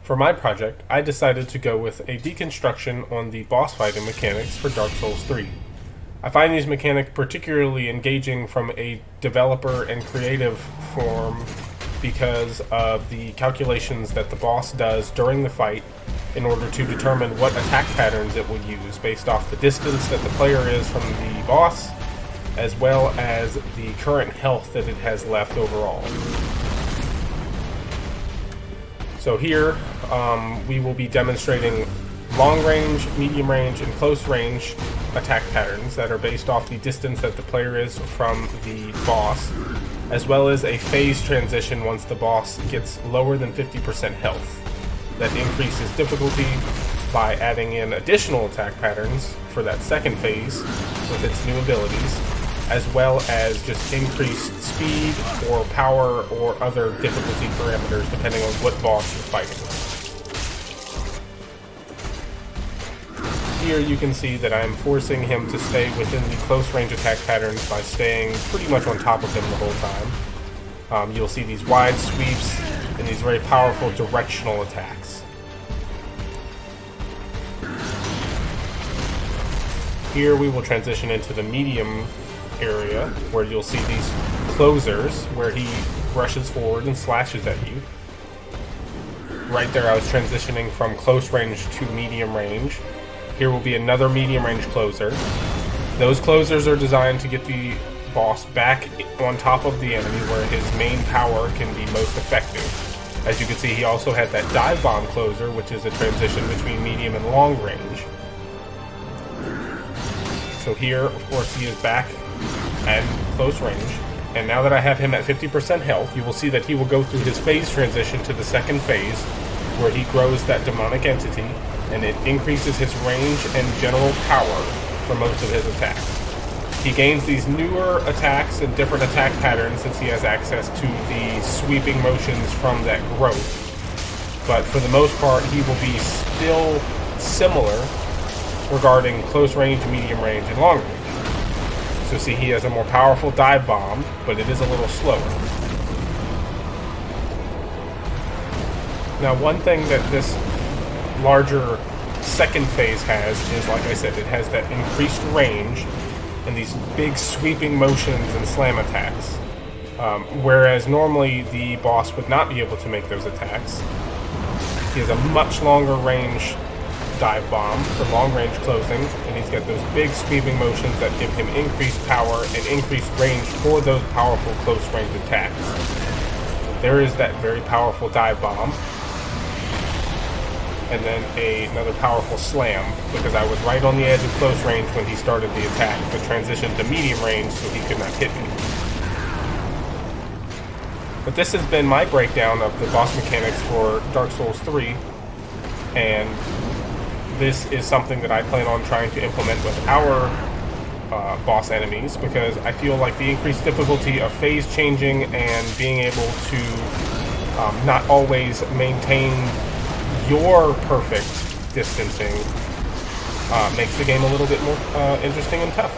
For my project, I decided to go with a deconstruction on the boss fighting mechanics for Dark Souls 3. I find these mechanics particularly engaging from a developer and creative form because of the calculations that the boss does during the fight in order to determine what attack patterns it will use based off the distance that the player is from the boss, as well as the current health that it has left overall. So here, we will be demonstrating long range, medium range, and close range attack patterns that are based off the distance that the player is from the boss, as well as a phase transition once the boss gets lower than 50% health. That increases difficulty by adding in additional attack patterns for that second phase with its new abilities, as well as just increased speed or power or other difficulty parameters depending on what boss you're fighting. Here you can see that I'm forcing him to stay within the close range attack patterns by staying pretty much on top of him the whole time. You'll see these wide sweeps and these very powerful directional attacks. Here we will transition into the medium area where you'll see these closers where he rushes forward and slashes at you. Right there I was transitioning from close range to medium range. Here will be another medium range closer. Those closers are designed to get the boss back on top of the enemy where his main power can be most effective. As you can see, he also had that dive bomb closer, which is a transition between medium and long range. So here, of course, he is back at close range. And now that I have him at 50% health, you will see that he will go through his phase transition to the second phase, where he grows that demonic entity, and it increases his range and general power for most of his attacks. He gains these newer attacks and different attack patterns since he has access to the sweeping motions from that growth. But for the most part, he will be still similar regarding close range, medium range, and long range. So see, he has a more powerful dive bomb, but it is a little slower. Now, one thing that this larger second phase has is, like I said, it has that increased range and these big sweeping motions and slam attacks. Whereas normally the boss would not be able to make those attacks. He has a much longer range dive bomb for long range closing, and he's got those big sweeping motions that give him increased power and increased range for those powerful close range attacks. There is that very powerful dive bomb, and then another powerful slam, because I was right on the edge of close range when he started the attack, but transitioned to medium range so he could not hit me. But this has been my breakdown of the boss mechanics for Dark Souls 3, and this is something that I plan on trying to implement with our boss enemies, because I feel like the increased difficulty of phase changing and being able to not always maintain your perfect distancing makes the game a little bit more interesting and tough.